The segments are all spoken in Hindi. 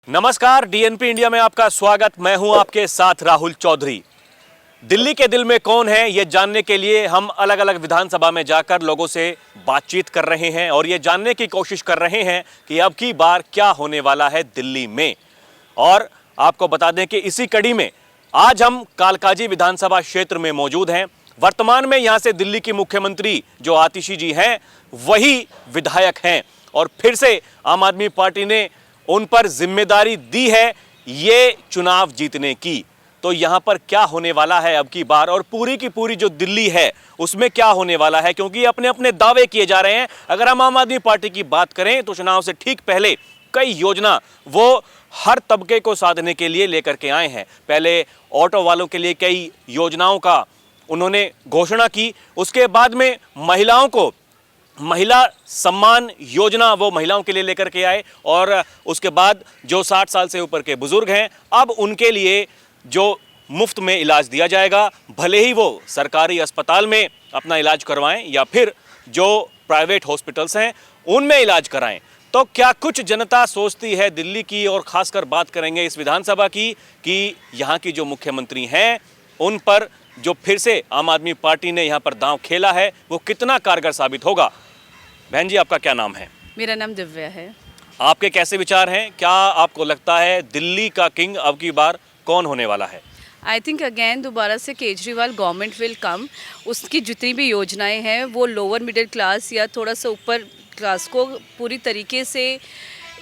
नमस्कार, डीएनपी इंडिया में आपका स्वागत। मैं हूं आपके साथ राहुल चौधरी। दिल्ली के दिल में कौन है, ये जानने के लिए हम अलग अलग विधानसभा में जाकर लोगों से बातचीत कर रहे हैं और ये जानने की कोशिश कर रहे हैं कि अब की बार क्या होने वाला है दिल्ली में। और आपको बता दें कि इसी कड़ी में आज हम कालकाजी विधानसभा क्षेत्र में मौजूद हैं। वर्तमान में यहां से दिल्ली की मुख्यमंत्री जो आतिशी जी हैं वही विधायक हैं और फिर से आम आदमी पार्टी ने उन पर जिम्मेदारी दी है ये चुनाव जीतने की। तो यहां पर क्या होने वाला है अब की बार और पूरी की पूरी जो दिल्ली है उसमें क्या होने वाला है, क्योंकि अपने अपने दावे किए जा रहे हैं। अगर हम आम आदमी पार्टी की बात करें तो चुनाव से ठीक पहले कई योजना वो हर तबके को साधने के लिए लेकर के आए हैं। पहले ऑटो वालों के लिए कई योजनाओं का उन्होंने घोषणा की, उसके बाद में महिलाओं को महिला सम्मान योजना वो महिलाओं के लिए लेकर के आए और उसके बाद जो 60 साल से ऊपर के बुजुर्ग हैं अब उनके लिए जो मुफ्त में इलाज दिया जाएगा, भले ही वो सरकारी अस्पताल में अपना इलाज करवाएं या फिर जो प्राइवेट हॉस्पिटल्स हैं उनमें इलाज कराएं। तो क्या कुछ जनता सोचती है दिल्ली की, और खासकर बात करेंगे इस विधानसभा की कि यहाँ की जो मुख्यमंत्री हैं उन पर जो फिर से आम आदमी पार्टी ने यहाँ पर दांव खेला है वो कितना कारगर साबित होगा। बहन जी, आपका क्या नाम है? मेरा नाम दिव्या है। आपके कैसे विचार हैं? क्या आपको लगता है दिल्ली का किंग अब की बार कौन होने वाला है? आई थिंक अगेन दोबारा से केजरीवाल गवर्नमेंट विल कम। उसकी जितनी भी योजनाएं हैं वो लोअर मिडिल क्लास या थोड़ा सा ऊपर क्लास को पूरी तरीके से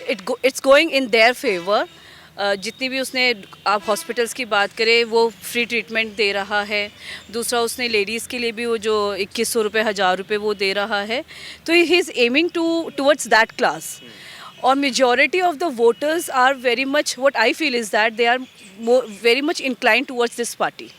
it's going in their favour. जितनी भी उसने, आप हॉस्पिटल्स की बात करें, वो फ्री ट्रीटमेंट दे रहा है। दूसरा उसने लेडीज़ के लिए भी वो जो 2100 रुपये 1000 रुपये वो दे रहा है। तो he is aiming towards that class. और majority of the voters are very much, what I feel is that they are very much inclined towards this party.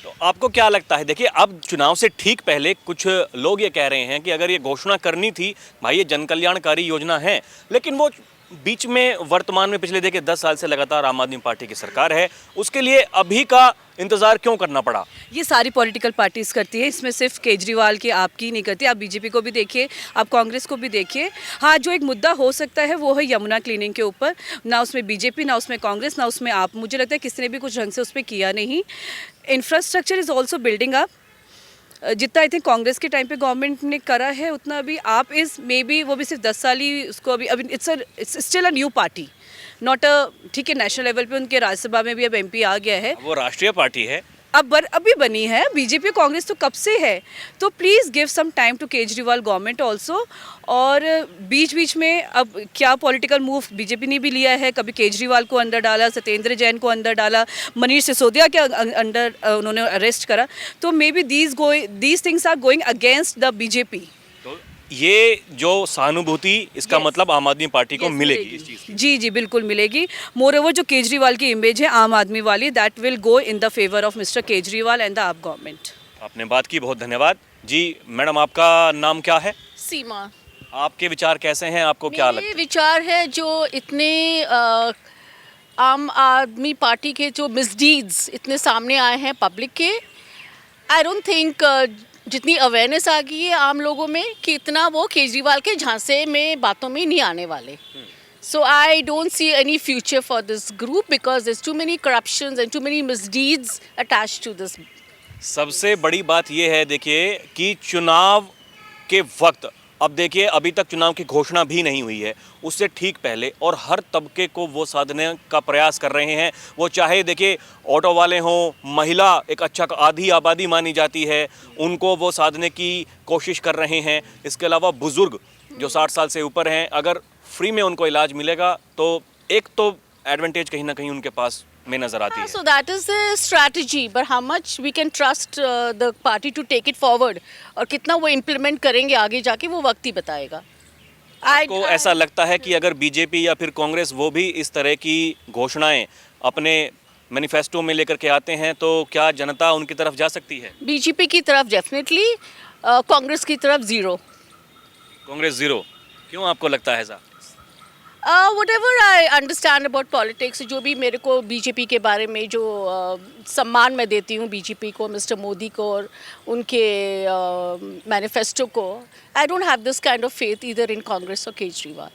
तो आपको क्या लगता है? देखिए, अब चुनाव से ठीक पहले कुछ लोग ये कह रहे हैं कि अगर ये घोषणा करनी थी, भाई ये जन कल्याणकारी योजना है, लेकिन वो बीच में वर्तमान में पिछले देखिए 10 साल से लगातार आम आदमी पार्टी की सरकार है, उसके लिए अभी का इंतजार क्यों करना पड़ा? ये सारी पॉलिटिकल पार्टीज करती है, इसमें सिर्फ केजरीवाल की आपकी नहीं करती। आप बीजेपी को भी देखिए, आप कांग्रेस को भी देखिए। हाँ, जो एक मुद्दा हो सकता है वो है यमुना क्लीनिंग के ऊपर। ना उसमें बीजेपी, ना उसमें कांग्रेस, ना उसमें आप, मुझे लगता है किसी ने भी कुछ ढंग से उस पर किया नहीं। Infrastructure is also building up. जितना आई थिंक कांग्रेस के टाइम पे गवर्नमेंट ने करा है उतना अभी आप इज़ मे बी, वो भी सिर्फ 10 साल ही उसको अभी it's still a new party, not a, ठीक है, नेशनल लेवल पे उनके राज्यसभा में भी अब एमपी आ गया है। वो राष्ट्रीय पार्टी है, अभी बनी है। बीजेपी कांग्रेस तो कब से है। तो please give some time to Kejriwal government also. और बीच बीच में अब क्या पॉलिटिकल मूव बीजेपी ने भी लिया है, कभी केजरीवाल को अंदर डाला, सत्येंद्र जैन को अंदर डाला, मनीष सिसोदिया के अंडर उन्होंने अरेस्ट करा। तो may be these things are going against the BJP. ये जो सहानुभूति इसका मतलब आम आदमी पार्टी को मिलेगी इस चीज़ की? जी जी, बिल्कुल मिलेगी। मोर ओवर जो केजरीवाल की इमेज है आम आदमी वाली, that will go in the favour of mister Kejriwal and the आप गवर्नमेंट। आपने बात की, बहुत धन्यवाद जी। मैडम, आपका नाम क्या है? सीमा। आपके विचार कैसे हैं? आपको क्या लगता है? मेरे विचार है जो इतने आम आदमी पार्टी के जो मिसडीड्स इतने सामने आए हैं पब्लिक के, आई डोंट थिंक जितनी अवेयरनेस आ गई है आम लोगों में कि इतना वो केजरीवाल के झांसे में बातों में नहीं आने वाले। So I don't see any future for this group because there is too many corruptions and too many misdeeds attached to this. सबसे बड़ी बात यह है, देखिए, कि चुनाव के वक्त, अब देखिए अभी तक चुनाव की घोषणा भी नहीं हुई है, उससे ठीक पहले और हर तबके को वो साधने का प्रयास कर रहे हैं। वो चाहे देखिए ऑटो वाले हों, महिला एक अच्छा आधी आबादी मानी जाती है, उनको वो साधने की कोशिश कर रहे हैं। इसके अलावा बुज़ुर्ग जो 60 साल से ऊपर हैं, अगर फ्री में उनको इलाज मिलेगा तो एक तो एडवांटेज कहीं ना कहीं उनके पास में नज़र आती है। So that is the strategy, but how much we can trust the party to take it forward और कितना वो implement करेंगे आगे जाके वो वक्त ही बताएगा। आपको ऐसा लगता है कि अगर बीजेपी या फिर कांग्रेस वो भी इस तरह की घोषणाएं अपने मैनिफेस्टो में लेकर के आते हैं तो क्या जनता उनकी तरफ जा सकती है? बीजेपी की तरफ डेफिनेटली, कांग्रेस की तरफ ज़ीरो। कांग्रेस ज़ीरो, क्यों आपको लगता है ऐसा? whatever I understand about politics, जो भी मेरे को बीजेपी के बारे में जो सम्मान मैं देती हूँ बीजेपी को, मिस्टर मोदी को और उनके मैनिफेस्टो को, I don't have this kind of faith either in Congress or Kejriwal.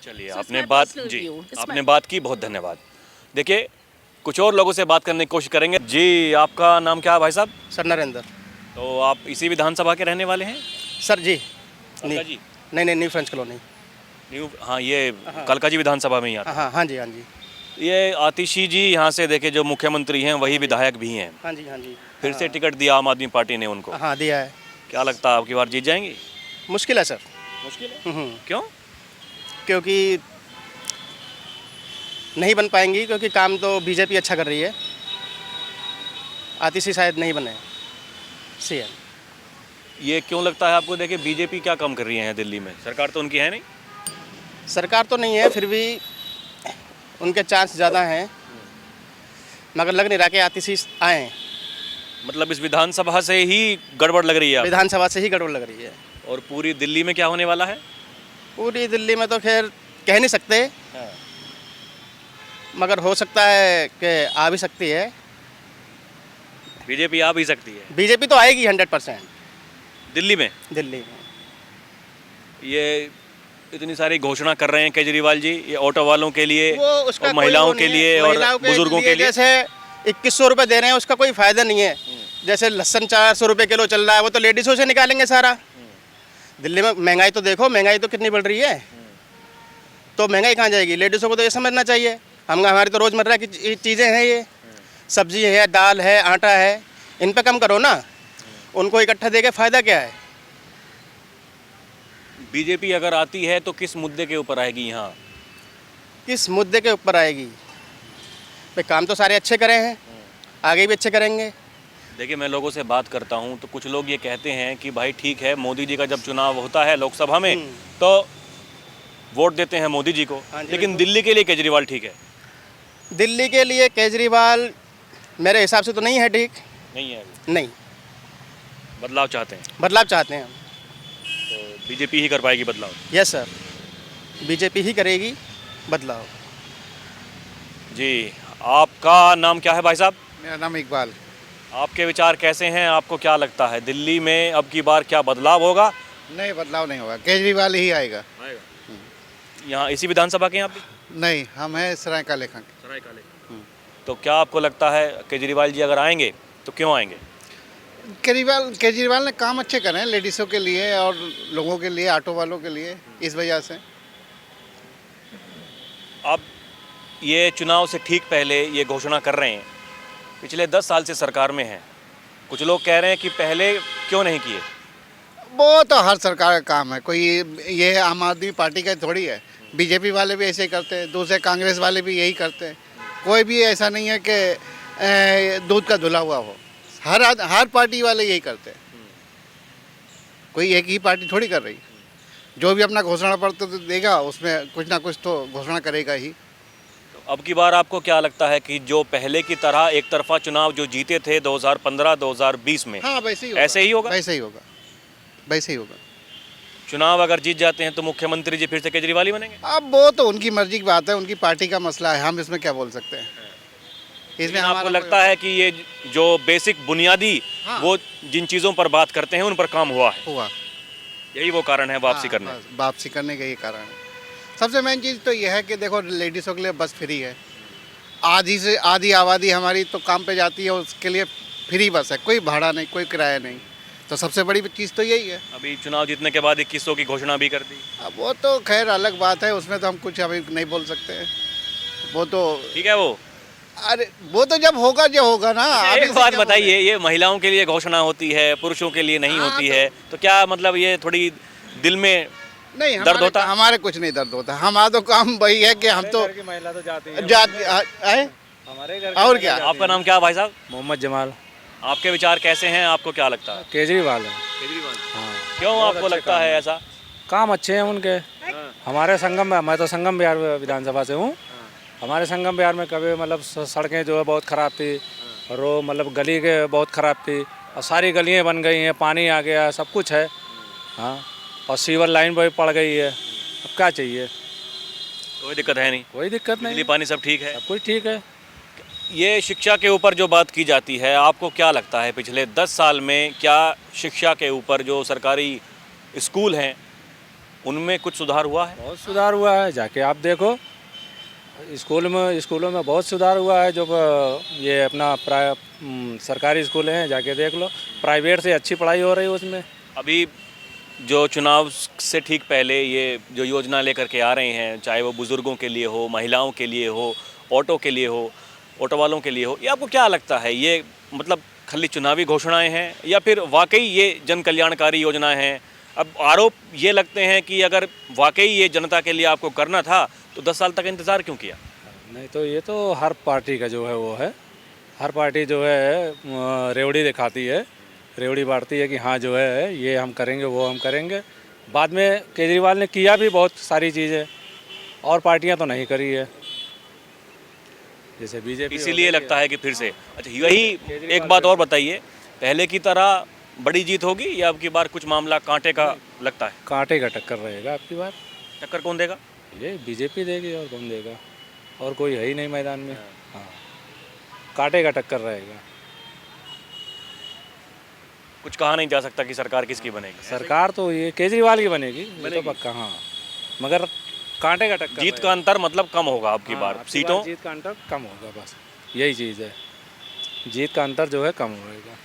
चलिए So it's आपने my बात personal जी view. It's आपने my- बात की, बहुत धन्यवाद। देखिए कुछ और लोगों से बात करने की कोशिश करेंगे। जी आपका नाम क्या है भाई साहब? सर नरेंद्र। तो आप इसी विधानसभा के रहने वाले हैं? सर जी कलका जी? नहीं नहीं न्यू फ्रेंच कॉलोनी। न्यू, हाँ ये कलका जी विधानसभा में ही आता हाँ हाँ जी हाँ जी है। ये आतिशी जी यहाँ से देखे जो मुख्यमंत्री हैं वही विधायक भी हैं, हाँ जी हाँ जी। फिर से टिकट दिया आम आदमी पार्टी ने उनको। हाँ दिया है। क्या लगता है आपकी बार जीत जाएंगे? मुश्किल है सर। मुश्किल है। क्यों? क्योंकि नहीं बन पाएंगी, क्योंकि काम तो बीजेपी अच्छा कर रही है। आतिशी शायद नहीं बने सीएम। ये क्यों लगता है आपको? देखिए बीजेपी क्या काम कर रही है दिल्ली में, सरकार तो उनकी है नहीं। सरकार तो नहीं है, फिर भी उनके चांस ज़्यादा हैं, मगर लग नहीं रहा कि आतिशी आए। मतलब इस विधानसभा से ही गड़बड़ लग रही है आपको? विधानसभा से ही गड़बड़ लग रही है। और पूरी दिल्ली में क्या होने वाला है? पूरी दिल्ली में तो खैर कह नहीं सकते, मगर हो सकता है कि आ भी सकती है। बीजेपी आ भी सकती है बीजेपी तो आएगी 100% दिल्ली में। दिल्ली में। ये इतनी सारी घोषणा कर रहे हैं केजरीवाल जी, ये ऑटो वालों के लिए वो उसका और कोई महिलाओं वो के नहीं लिए है। और महिलाओं बुजुर्गों के लिए। जैसे 2100 रुपये दे रहे हैं, उसका कोई फायदा नहीं है। जैसे लहसन 400 रुपये किलो चल रहा है, वो तो लेडीज़ों से निकालेंगे सारा। दिल्ली में महंगाई तो देखो, महंगाई तो कितनी बढ़ रही है, तो महंगाई कहाँ जाएगी? लेडीज़ों को तो ये समझना चाहिए। हमारी तो रोज़मर्रा की चीज़ें हैं, ये सब्जी है, दाल है, आटा है, इन पे कम करो ना। उनको इकट्ठा दे के फ़ायदा क्या है? बीजेपी अगर आती है तो किस मुद्दे के ऊपर आएगी यहाँ? किस मुद्दे के ऊपर आएगी? भाई काम तो सारे अच्छे करे हैं, आगे भी अच्छे करेंगे। देखिए मैं लोगों से बात करता हूँ तो कुछ लोग ये कहते हैं कि भाई ठीक है, मोदी जी का जब चुनाव होता है लोकसभा में तो वोट देते हैं मोदी जी को, हाँ जी, लेकिन दिल्ली के लिए केजरीवाल ठीक है। दिल्ली के लिए केजरीवाल मेरे हिसाब से तो नहीं है ठीक। नहीं है, नहीं, बदलाव चाहते हैं बदलाव चाहते हैं हम। तो बीजेपी ही कर पाएगी बदलाव। यस सर, बीजेपी ही करेगी बदलाव। जी आपका नाम क्या है भाई साहब? मेरा नाम इकबाल। आपके विचार कैसे हैं? आपको क्या लगता है दिल्ली में अब की बार क्या बदलाव होगा? नहीं, बदलाव नहीं होगा, केजरीवाल ही आएगा। यहाँ इसी विधानसभा के यहाँ पे? नहीं, हम हैं सरायकाले खां के। तो क्या आपको लगता है केजरीवाल जी अगर आएंगे तो क्यों आएंगे? केजरीवाल ने काम अच्छे करे हैं लेडीज़ों के लिए और लोगों के लिए, ऑटो वालों के लिए, इस वजह से। आप ये चुनाव से ठीक पहले ये घोषणा कर रहे हैं, पिछले 10 साल से सरकार में हैं, कुछ लोग कह रहे हैं कि पहले क्यों नहीं किए? वो तो हर सरकार का काम है, कोई ये आम आदमी पार्टी का थोड़ी है। बीजेपी वाले भी ऐसे ही करते हैं, दूसरे कांग्रेस वाले भी यही करते हैं। कोई भी ऐसा नहीं है कि दूध का धुला हुआ हो, हर पार्टी वाले यही करते हैं। कोई एक ही पार्टी थोड़ी कर रही। जो भी अपना घोषणा पत्र तो देगा, उसमें कुछ ना कुछ तो घोषणा करेगा ही। अब की बार आपको क्या लगता है कि जो पहले की तरह एक तरफा चुनाव जो जीते थे 2015-2020 में, हाँ वैसे ही होगा। ऐसे ही होगा? वैसे ही होगा, वैसे ही होगा। चुनाव अगर जीत जाते हैं तो मुख्यमंत्री जी फिर से केजरीवाल ही बनेंगे? अब वो तो उनकी मर्जी की बात है, उनकी पार्टी का मसला है, हम इसमें क्या बोल सकते हैं। इसमें लेकिन आपको हमारा लगता है कि ये जो बेसिक बुनियादी हाँ। वो जिन चीज़ों पर बात करते हैं उन पर काम हुआ है, हुआ यही वो कारण है वापसी हाँ, करने? बस वापसी करने का ये कारण है। सबसे मेन चीज़ तो यह है कि देखो लेडीज़ों के लिए बस फ्री है, आधी से आधी आबादी हमारी तो काम पे जाती है, उसके लिए फ्री बस है, कोई भाड़ा नहीं, कोई किराया नहीं। तो सबसे बड़ी चीज़ तो यही है। अभी चुनाव जीतने के बाद 2100 की घोषणा भी कर दी। अब वो तो खैर अलग बात है, उसमें तो हम कुछ अभी नहीं बोल सकते हैं। वो तो ठीक है। वो अरे वो तो जब होगा जो होगा ना। अभी एक से बात क्या बताइए, ये महिलाओं के लिए घोषणा होती है, पुरुषों के लिए नहीं हाँ, होती है, तो क्या मतलब ये थोड़ी दिल में नहीं दर्द होता है? हमारे कुछ नहीं दर्द होता, हमारा तो काम वही है कि हम तो महिला तो जाती है आए हमारे घर और क्या। आपका नाम क्या है भाई साहब? मोहम्मद जमाल। आपके विचार कैसे हैं? आपको क्या लगता है? केजरीवाल है। केजरीवाल हाँ, क्यों बहुत आपको अच्छे लगता काम है है। ऐसा? काम अच्छे हैं उनके। हमारे संगम में, मैं तो संगम बिहार विधानसभा से हूँ। हमारे संगम बिहार में कभी मतलब सड़कें जो है बहुत ख़राब थी, रो मतलब गली के बहुत ख़राब थी, और सारी गलियाँ बन गई हैं, पानी आ गया, सब कुछ है। हाँ, और सीवर लाइन भी पड़ गई है। अब क्या चाहिए? कोई दिक्कत है नहीं? कोई दिक्कत बिजली नहीं, पानी सब ठीक है? सब कुछ ठीक है। ये शिक्षा के ऊपर जो बात की जाती है, आपको क्या लगता है पिछले 10 साल में क्या शिक्षा के ऊपर जो सरकारी स्कूल हैं उनमें कुछ सुधार हुआ है? बहुत सुधार हुआ है, जाके आप देखो स्कूलों में बहुत सुधार हुआ है। जो ये अपना सरकारी स्कूल हैं, जाके देख लो, प्राइवेट से अच्छी पढ़ाई हो रही है उसमें। अभी जो चुनाव से ठीक पहले ये जो योजना लेकर के आ रहे हैं, चाहे वो बुज़ुर्गों के लिए हो, महिलाओं के लिए हो, ऑटो के लिए हो, ऑटो वालों के लिए हो, ये आपको क्या लगता है, ये मतलब खाली चुनावी घोषणाएं हैं या फिर वाकई ये जन कल्याणकारी योजनाएं हैं? अब आरोप ये लगते हैं कि अगर वाकई ये जनता के लिए आपको करना था तो 10 साल तक इंतज़ार क्यों किया? नहीं तो ये तो हर पार्टी का जो है वो है, हर पार्टी जो है रेवड़ी दिखाती है, रेवड़ी बांटती है कि हाँ जो है ये हम करेंगे, वो हम करेंगे। बाद में केजरीवाल ने किया भी बहुत सारी चीज़ें और पार्टियां तो नहीं करी है, जैसे बीजेपी। इसीलिए लगता है कि फिर से अच्छा यही एक बात और बताइए, पहले की तरह बड़ी जीत होगी या अब की बार कुछ मामला कांटे का लगता है? कांटे का टक्कर रहेगा आपकी बार। टक्कर कौन देगा? ये बीजेपी देगी और कौन देगा, और कोई है ही नहीं मैदान में। हाँ, कांटे का टक्कर रहेगा। कुछ कहा नहीं जा सकता कि सरकार किसकी बनेगी। सरकार तो ये केजरीवाल की बनेगी, ये तो पक्का। हाँ, मगर कांटे का टक्कर जीत का अंतर मतलब कम होगा अब की हाँ, बार अब की सीटों। जीत का अंतर कम होगा, बस यही चीज़ है, जीत का अंतर जो है कम होगा।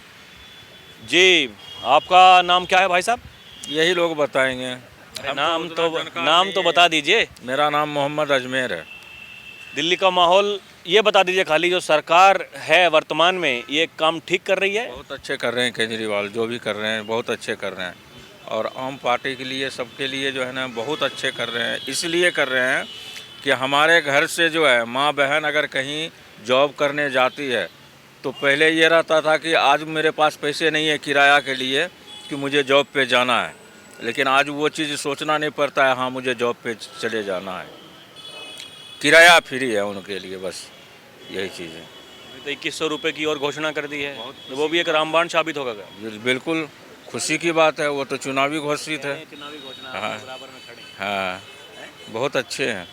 जी, आपका नाम क्या है भाई साहब? यही लोग बताएंगे। नाम तो बता दीजिए। मेरा नाम मोहम्मद अजमेर है। दिल्ली का माहौल ये बता दीजिए खाली, जो सरकार है वर्तमान में ये काम ठीक कर रही है? बहुत अच्छे कर रहे हैं केजरीवाल, जो भी कर रहे हैं बहुत अच्छे कर रहे हैं, और आम पार्टी के लिए सबके लिए जो है ना बहुत अच्छे कर रहे हैं। इसलिए कर रहे हैं कि हमारे घर से जो है माँ बहन अगर कहीं जॉब करने जाती है तो पहले ये रहता था कि आज मेरे पास पैसे नहीं है किराया के लिए कि मुझे जॉब पे जाना है, लेकिन आज वो चीज़ सोचना नहीं पड़ता है, हाँ मुझे जॉब पे चले जाना है, किराया फ्री है उनके लिए, बस यही चीज़ है। तो 2100 रुपये की और घोषणा कर दी है, तो वो भी एक रामबाण साबित होगा क्या? बिल्कुल खुशी की बात है, वो तो चुनावी घोषित है। चुनावी घोषणा हाँ। बराबर में खड़े। हाँ, बहुत अच्छे हैं,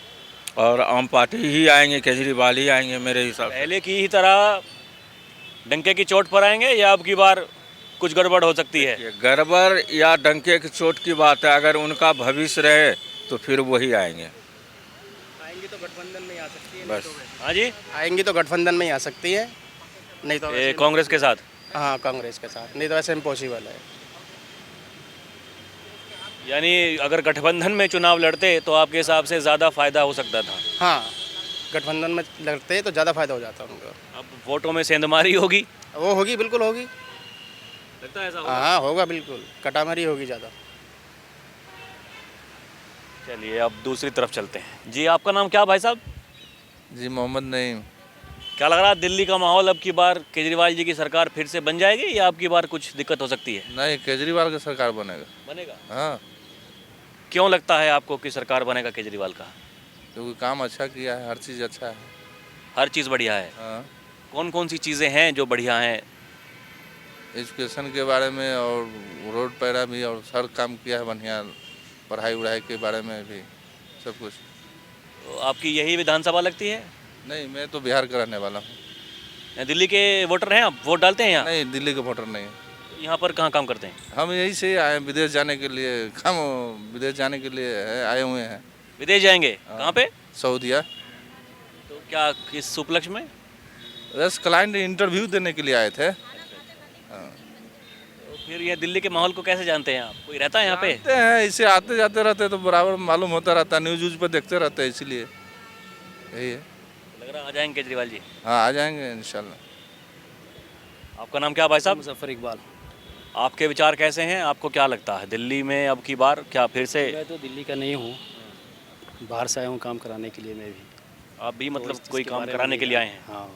और आम पार्टी ही आएंगे, केजरीवाल ही आएंगे मेरे हिसाब से। पहले की ही तरह डंके की चोट पर आएंगे या अब की बार कुछ गड़बड़ हो सकती है? ये गड़बड़ या डंके की चोट की बात है, अगर उनका भविष्य रहे तो फिर वही आएंगे। आएंगी तो गठबंधन में ही आ सकती है। बस हाँ जी, आएंगी तो गठबंधन में ही आ सकती है, नहीं तो ये कांग्रेस के साथ। हाँ कांग्रेस के साथ, नहीं तो वैसे इम्पॉसिबल है। यानी अगर गठबंधन में चुनाव लड़ते तो आपके हिसाब से ज़्यादा फायदा हो सकता था? हाँ, गठबंधन में लड़ते तो ज़्यादा फायदा हो जाता उनको। अब वोटों में सेंधमारी होगी, वो होगी, बिल्कुल होगी। लगता है ऐसा? हाँ होगा, बिल्कुल कटामारी होगी ज़्यादा। चलिए अब दूसरी तरफ चलते हैं। जी, आपका नाम क्या भाई साहब? जी मोहम्मद नईम। क्या लग रहा है दिल्ली का माहौल अब की बार केजरीवाल जी की सरकार फिर से बन जाएगी या अब की बार कुछ दिक्कत हो सकती है? नहीं, केजरीवाल का सरकार बनेगा। बनेगा। हाँ, क्यों लगता है आपको कि सरकार बनेगा केजरीवाल का? क्योंकि काम अच्छा किया है, हर चीज़ अच्छा है। हर चीज़ बढ़िया है। हाँ, कौन कौन सी चीज़ें हैं जो बढ़िया हैं? एजुकेशन के बारे में और रोड पैरा भी, और हर काम किया है बढ़िया, पढ़ाई वढ़ाई के बारे में भी सब कुछ। तो आपकी यही विधानसभा लगती है? नहीं, मैं तो बिहार का रहने वाला हूँ। दिल्ली के वोटर हैं आप? वोट डालते हैं यहाँ? नहीं, दिल्ली के वोटर नहीं है। यहाँ पर कहाँ काम करते हैं? हम यही से आए हैं, विदेश जाने के लिए, हम विदेश जाने के लिए आए हुए हैं। विदेश जाएंगे? कहाँ पे? सऊदीया। तो क्या किस उपलक्ष्य में? बस क्लाइंट इंटरव्यू देने के लिए आए थे। तो फिर ये दिल्ली के माहौल को कैसे जानते हैं आप? कोई रहता है यहाँ पे? जानते हैं, इसे आते जाते रहते तो बराबर मालूम होता रहता है, न्यूज़ पर देखते रहते हैं, इसलिए यही है। लग रहा है आ जाएंगे केजरीवाल जी। हाँ, आ जाएंगे इंशाल्लाह। आपका नाम क्या भाई साहब? मुजफ्फर इकबाल। आपके विचार कैसे हैं? आपको क्या लगता है दिल्ली में अब की बार क्या फिर से? मैं तो दिल्ली का नहीं हूँ, बाहर से आया हूँ काम कराने के लिए। मैं भी आप भी मतलब तो कोई इसके काम बारे में कराने के नहीं लिए आए हैं? हाँ,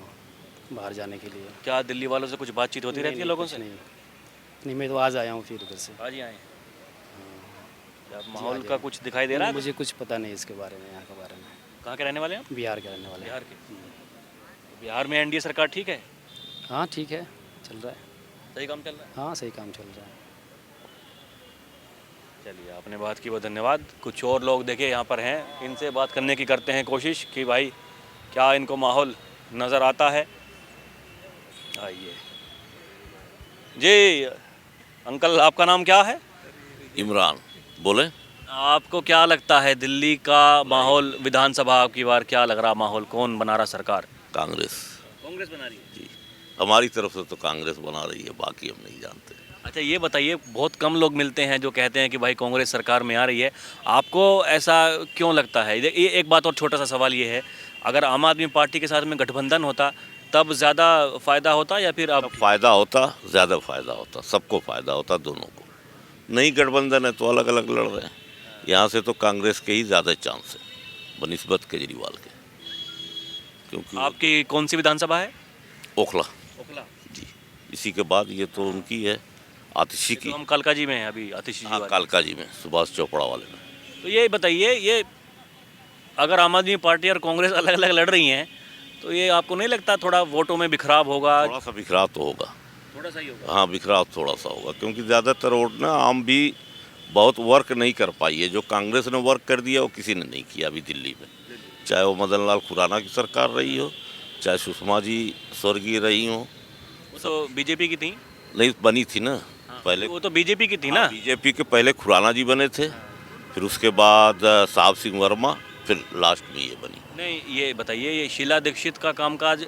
बाहर जाने के लिए। क्या दिल्ली वालों से कुछ बातचीत होती रहती है लोगों से? नहीं, मैं तो आज आया हूँ फिर उधर से। आज ही आए हैं। क्या माहौल का कुछ दिखाई दे रहा है? मुझे कुछ पता नहीं इसके बारे में, यहाँ के बारे में। कहाँ के रहने वाले हैं आप? बिहार के रहने वाले हैं। बिहार के। तो बिहार में एनडीए सरकार ठीक है? हाँ ठीक है, चल रहा है। सही काम चल रहा है? हाँ सही काम चल रहा है। चलिए, आपने बात की बहुत धन्यवाद। कुछ और लोग देखिए यहाँ पर हैं, इनसे बात करने की करते हैं कोशिश कि भाई क्या इनको माहौल नज़र आता है। आइए जी, अंकल आपका नाम क्या है? इमरान बोले। आपको क्या लगता है दिल्ली का माहौल, विधानसभा की बार क्या लग रहा माहौल, कौन बना रहा सरकार? कांग्रेस। कांग्रेस बना रही है। जी, हमारी तरफ से तो कांग्रेस बना रही है, बाकी हम नहीं जानते। अच्छा ये बताइए, बहुत कम लोग मिलते हैं जो कहते हैं कि भाई कांग्रेस सरकार में आ रही है, आपको ऐसा क्यों लगता है? ये एक बात और छोटा सा सवाल ये है, अगर आम आदमी पार्टी के साथ में गठबंधन होता तब ज़्यादा फ़ायदा होता या फिर अब? फ़ायदा होता, ज़्यादा फ़ायदा होता, सबको फ़ायदा होता, दोनों को। नहीं गठबंधन है तो अलग अलग लड़ रहे हैं। यहाँ से तो कांग्रेस के ही ज़्यादा चांस है बनिस्बत केजरीवाल के, क्योंकि आपकी कौन सी विधानसभा है? ओखला। ओखला। जी, इसी के बाद ये तो उनकी है, आतिशी की। तो हम कालका जी में हैं अभी, आतिशी जी हाँ, वाले। कालका जी में, सुभाष चोपड़ा वाले में। तो ये बताइए, ये अगर आम आदमी पार्टी और कांग्रेस अलग अलग लड़ रही हैं तो ये आपको नहीं लगता थोड़ा वोटों में बिखराव होगा? थोड़ा सा बिखराव तो होगा। थोड़ा सा ही होगा। हाँ, बिखराव थोड़ा सा होगा, क्योंकि ज़्यादातर वोट ना आम भी बहुत वर्क नहीं कर पाई है। जो कांग्रेस ने वर्क कर दिया वो किसी ने नहीं किया अभी दिल्ली में, चाहे वो मदन लाल खुराना की सरकार रही हो, चाहे सुषमा जी स्वर्गीय रही हो। वो तो बीजेपी की थी। नहीं बनी थी ना पहले, वो तो बीजेपी की थी ना। बीजेपी के पहले खुराना जी बने थे, फिर उसके बाद साहब सिंह वर्मा, फिर लास्ट में ये बनी। नहीं ये बताइए, ये शीला दीक्षित का कामकाज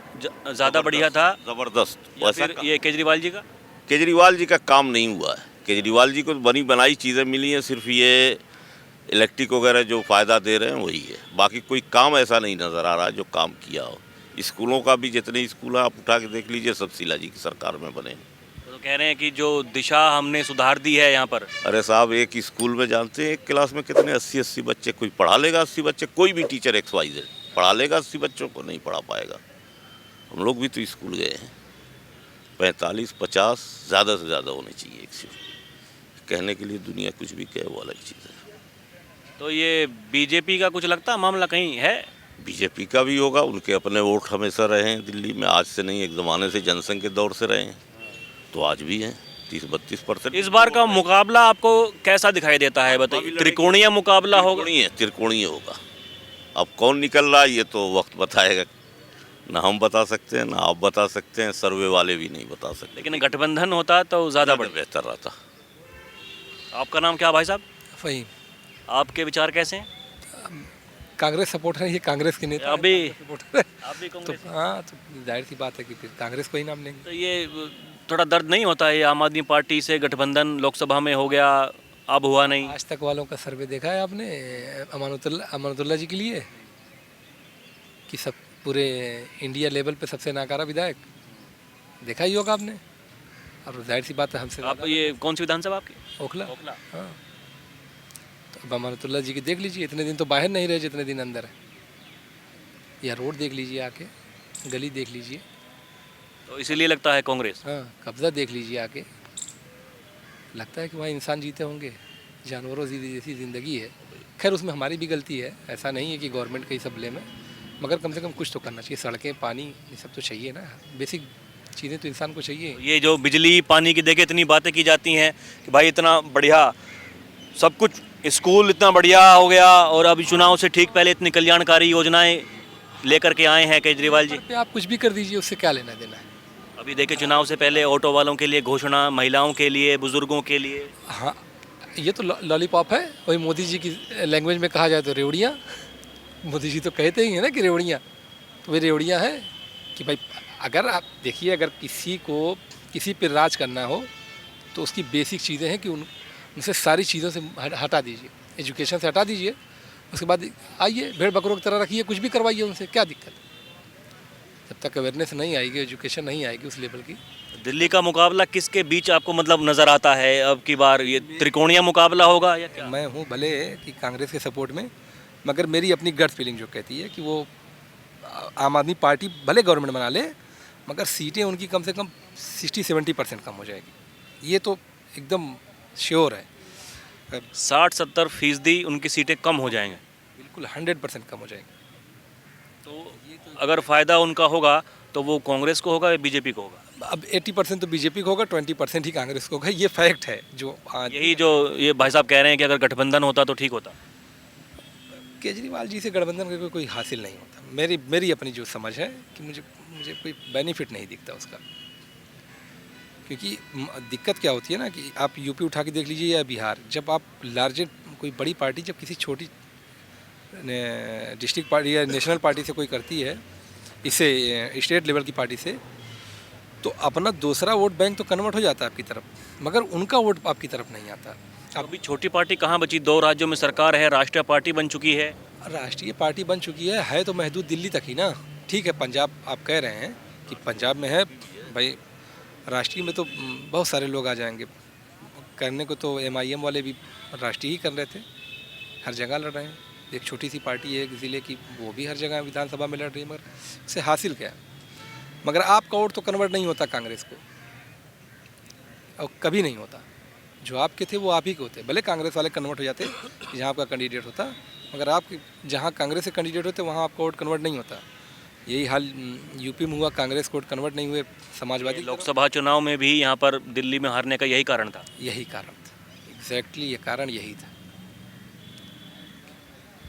ज़्यादा बढ़िया था ज़बरदस्त। या फिर ये केजरीवाल जी का? केजरीवाल जी का काम नहीं हुआ है। केजरीवाल जी को बनी बनाई चीज़ें मिली हैं, सिर्फ ये इलेक्ट्रिक वगैरह जो फ़ायदा दे रहे हैं वही है, बाकी कोई काम ऐसा नहीं नज़र आ रहा है जो काम किया हो। स्कूलों का भी जितने स्कूल हैं आप उठा के देख लीजिए, सब शीला जी की सरकार में बने। तो कह रहे हैं कि जो दिशा हमने सुधार दी है यहाँ पर। अरे साहब, एक स्कूल में जानते हैं एक क्लास में कितने 80-80 बच्चे, कोई पढ़ा लेगा 80 बच्चे? कोई भी टीचर XYZ पढ़ा लेगा 80 बच्चों को? नहीं पढ़ा पाएगा। हम लोग भी तो स्कूल गए हैं, 45-50 ज़्यादा से ज़्यादा होने चाहिए एक शिफ्ट। कहने के लिए दुनिया कुछ भी कहे वो अलग चीज़ है। तो ये बीजेपी का कुछ लगता है मामला कहीं है? बीजेपी का भी होगा, उनके अपने वोट हमेशा रहे हैं दिल्ली में, आज से नहीं, एक ज़माने से जनसंघ के दौर से रहे हैं, तो आज भी हैं 30-32%। इस बार का मुकाबला आपको कैसा दिखाई देता है बताइए? त्रिकोणीय मुकाबला होगा? त्रिकोणीय होगा। अब कौन निकल रहा है ये तो वक्त बताएगा, ना हम बता सकते हैं ना आप बता सकते हैं, सर्वे वाले भी नहीं बता सकते। लेकिन गठबंधन होता तो ज़्यादा बेहतर रहता। आपका नाम क्या भाई साहब? फ़हीम। आपके विचार कैसे हैं? कांग्रेस सपोर्टर है, ये कांग्रेस के नेता अभी सपोर्टर है। आप भी तो कांग्रेस? हाँ, तो जाहिर सी बात है कि फिर कांग्रेस को ही नाम लेंगे। तो ये थोड़ा दर्द नहीं होता है, आम आदमी पार्टी से गठबंधन लोकसभा में हो गया, अब हुआ नहीं? आज तक वालों का सर्वे देखा है आपने अमानुतुल्लाह जी के लिए, कि सब पूरे इंडिया लेवल पे सबसे नाकारा विधायक देखा ही होगा आपने। और जाहिर सी बात है हमसे। आप ये कौन सी विधानसभा आपकी? ओखला। ओखला। हाँ, तो अब अमानुतुल्लाह जी की देख लीजिए, इतने दिन तो बाहर नहीं रहे जितने दिन अंदर है। या रोड देख लीजिए आके, गली देख लीजिए। तो इसीलिए लगता है कांग्रेस? हाँ, कब्जा देख लीजिए आके, लगता है कि वहाँ इंसान जीते होंगे, जानवरों जैसी ज़िंदगी है। खैर उसमें हमारी भी गलती है, ऐसा नहीं है कि गवर्नमेंट का ही सब ब्लेम है, मगर कम से कम कुछ तो करना चाहिए। सड़कें, पानी, ये सब तो चाहिए ना, बेसिक चीज़ें तो इंसान को चाहिए। ये जो बिजली पानी की देखिए इतनी बातें की जाती हैं कि भाई इतना बढ़िया सब कुछ, स्कूल इतना बढ़िया हो गया, और अभी चुनाव से ठीक पहले इतनी कल्याणकारी योजनाएं लेकर के आए हैं केजरीवाल जी। पे आप कुछ भी कर दीजिए, उससे क्या लेना देना है। अभी देखिए चुनाव से पहले ऑटो वालों के लिए घोषणा, महिलाओं के लिए, बुजुर्गों के लिए। हाँ, ये तो लॉलीपॉप है, वही मोदी जी की लैंग्वेज में कहा जाए तो रेवड़ियाँ। मोदी जी तो कहते ही हैं ना कि रेवड़ियाँ, तो वे रेवड़ियाँ हैं कि भाई अगर आप देखिए, अगर किसी को किसी पर राज करना हो तो उसकी बेसिक चीज़ें हैं कि उनसे सारी चीज़ों से हटा दीजिए, एजुकेशन से हटा दीजिए, उसके बाद आइए भेड़ बकरों की तरह रखिए, कुछ भी करवाइए उनसे, क्या दिक्कत है। जब तक अवेयरनेस नहीं आएगी, एजुकेशन नहीं आएगी उस लेवल की। दिल्ली का मुकाबला किसके बीच आपको मतलब नज़र आता है अब की बार? ये त्रिकोणीय मुकाबला होगा या क्या? मैं हूँ भले कि कांग्रेस के सपोर्ट में, मगर मेरी अपनी गट फीलिंग जो कहती है कि वो आम आदमी पार्टी भले गवर्नमेंट बना ले, मगर सीटें उनकी कम से कम 60-70% कम हो जाएगी, ये तो एकदम श्योर है। 60-70% उनकी सीटें कम हो जाएंगे? बिल्कुल 100% कम हो जाएगी। तो अगर फ़ायदा उनका होगा तो वो कांग्रेस को होगा या बीजेपी को होगा? अब 80% तो बीजेपी को होगा, 20% ही कांग्रेस को होगा, ये फैक्ट है। जो आज यही जो ये भाई साहब कह रहे हैं कि अगर गठबंधन होता तो ठीक होता। केजरीवाल जी से गठबंधन करके कोई हासिल नहीं होता। मेरी अपनी जो समझ है कि मुझे कोई बेनिफिट नहीं दिखता उसका, क्योंकि दिक्कत क्या होती है ना कि आप यूपी उठा के देख लीजिए या बिहार, जब आप लार्जेस्ट कोई बड़ी पार्टी जब किसी छोटी डिस्ट्रिक्ट पार्टी या नेशनल पार्टी से कोई करती है, इसे स्टेट लेवल की पार्टी से, तो अपना दूसरा वोट बैंक तो कन्वर्ट हो जाता है आपकी तरफ, मगर उनका वोट आपकी तरफ नहीं आता। अभी छोटी पार्टी कहाँ बची? 2 राज्यों में सरकार है, राष्ट्रीय पार्टी बन चुकी है। राष्ट्रीय पार्टी बन चुकी है तो महदूद दिल्ली तक ही ना। ठीक है, पंजाब आप कह रहे हैं कि पंजाब में है भाई, राष्ट्रीय में तो बहुत सारे लोग आ जाएंगे करने को। तो MIM वाले भी राष्ट्रीय ही कर रहे थे, हर जगह लड़ रहे हैं। एक छोटी सी पार्टी है एक ज़िले की, वो भी हर जगह विधानसभा में लड़ रही है, मगर उससे हासिल क्या? मगर आपका वोट तो कन्वर्ट नहीं होता कांग्रेस को, और कभी नहीं होता। जो आपके थे वो आप ही के होते, भले कांग्रेस वाले कन्वर्ट हो जाते जहाँ आपका कैंडिडेट होता, मगर आप जहाँ कांग्रेस से कैंडिडेट होते वहाँ आपका वोट कन्वर्ट नहीं होता। यही हाल यूपी में हुआ, कांग्रेस को वोट कन्वर्ट नहीं हुए, समाजवादी। लोकसभा चुनाव में भी यहाँ पर दिल्ली में हारने का यही कारण था। यही कारण था, एग्जैक्टली ये कारण यही था।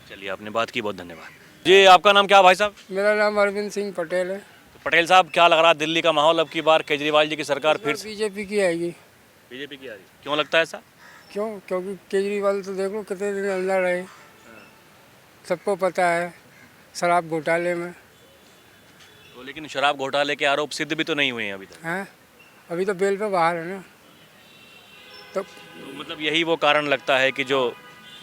चलिए, आपने बात की, बहुत धन्यवाद जी। आपका नाम क्या भाई साहब? मेरा नाम अरविंद सिंह पटेल है। तो पटेल साहब, क्या लग रहा है दिल्ली का माहौल अब की बार केजरीवाल जी की सरकार फिर से? बीजेपी की आएगी। बीजेपी की आ रही, क्यों लगता है ऐसा? क्योंकि केजरीवाल तो देखो कितने दिन अंदर रहे, सबको पता है, शराब घोटाले में। तो लेकिन शराब घोटाले के आरोप सिद्ध भी तो नहीं हुए हैं अभी तक। हैं, अभी तो बेल पे बाहर है ना। तो मतलब यही वो कारण लगता है कि जो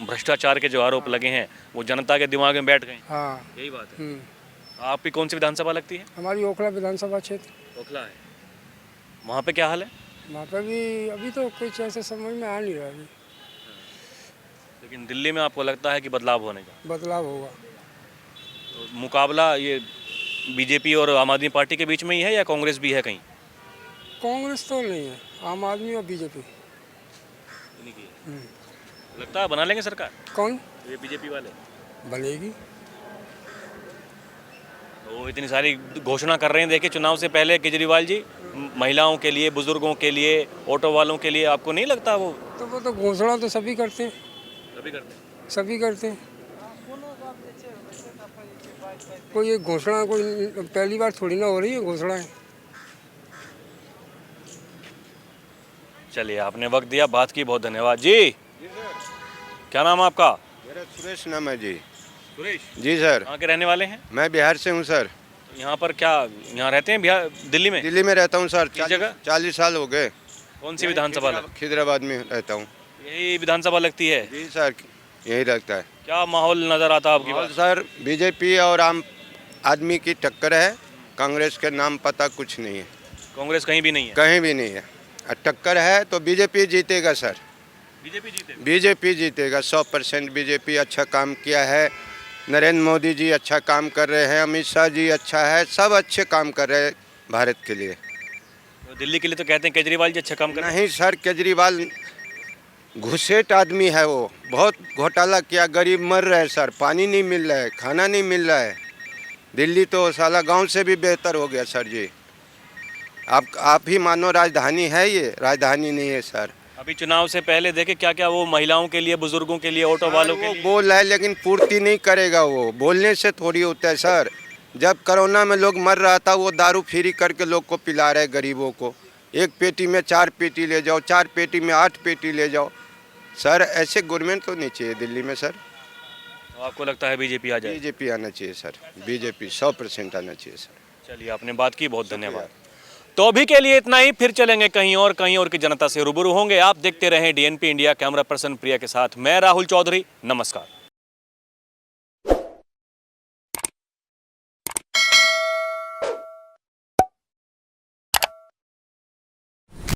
भ्रष्टाचार के जो आरोप लगे हैं वो जनता के दिमाग में बैठ गए। हाँ, यही बात है। आपकी कौन सी विधानसभा लगती है? हमारी ओखला विधानसभा क्षेत्र। ओखला है, वहाँ पे क्या हाल है? वहाँ पर भी अभी तो कुछ ऐसे समझ में आ नहीं रहा अभी। लेकिन दिल्ली में आपको लगता है कि बदलाव होने का? बदलाव होगा। तो मुकाबला ये बीजेपी और आम आदमी पार्टी के बीच में ही है या कांग्रेस भी है कहीं? कांग्रेस तो नहीं है, आम आदमी और बीजेपी। लगता है बना लेंगे सरकार? कौन? ये बीजेपी वाले बनेगी। वो इतनी सारी घोषणा कर रहे हैं, देखिए चुनाव से पहले केजरीवाल जी, महिलाओं के लिए, बुजुर्गों के लिए, ऑटो वालों के लिए। आपको नहीं लगता वो तो घोषणा तो सभी करते हैं। सभी करते हैं। कोई एक घोषणा कोई पहली बार थोड़ी ना हो रही है घोषणाएं। चलिए, आपने वक्त दिया, बात की, बहुत धन्यवाद जी। क्या नाम है आपका? मेरा सुरेश नाम है जी। सुरेश जी सर। कहाँ के रहने वाले हैं? मैं बिहार से हूँ सर। यहाँ पर क्या, यहाँ रहते हैं बिहार, दिल्ली में? दिल्ली में रहता हूँ सर। किस जगह? 40 साल हो गए। कौन सी विधानसभा? खिदराबाद में रहता हूँ। यही विधानसभा लगती है? जी सर, यही लगता है। क्या माहौल नजर आता है आपकी बार? सर, बीजेपी और आम आदमी की टक्कर है, कांग्रेस के नाम पता कुछ नहीं है। कांग्रेस कहीं भी नहीं है? कहीं भी नहीं है। टक्कर है तो बीजेपी जीतेगा सर। बीजेपी जीतेगा 100%। बीजेपी अच्छा काम किया है, नरेंद्र मोदी जी अच्छा काम कर रहे हैं, अमित शाह जी अच्छा है, सब अच्छे काम कर रहे हैं भारत के लिए। तो दिल्ली के लिए तो कहते हैं केजरीवाल जी अच्छा काम कर रहे हैं। नहीं सर, केजरीवाल घुसेट आदमी है, वो बहुत घोटाला किया, गरीब मर रहे हैं सर, पानी नहीं मिल रहा है, खाना नहीं मिल रहा है। दिल्ली तो साला गांव से भी बेहतर हो गया सर जी। आप ही मानो राजधानी है, ये राजधानी नहीं है सर। अभी चुनाव से पहले देखे क्या क्या वो महिलाओं के लिए, बुजुर्गों के लिए, ऑटो वालों के लिए बोल रहा है, लेकिन पूर्ति नहीं करेगा। वो बोलने से थोड़ी होता है सर। जब कोरोना में लोग मर रहा था, वो दारू फ्री करके लोग को पिला रहे गरीबों को। एक पेटी में 4 पेटी ले जाओ, 4 पेटी में 8 पेटी ले जाओ सर। ऐसे गवर्नमेंट तो नहीं चाहिए दिल्ली में सर। तो आपको लगता है बीजेपी आ जाए? बीजेपी आना चाहिए सर, बीजेपी 100% आना चाहिए सर। चलिए, आपने बात की, बहुत धन्यवाद। तो अभी के लिए इतना ही, फिर चलेंगे कहीं और की जनता से रूबरू होंगे। आप देखते रहें DNP इंडिया। कैमरा पर्सन प्रिया के साथ मैं राहुल चौधरी, नमस्कार।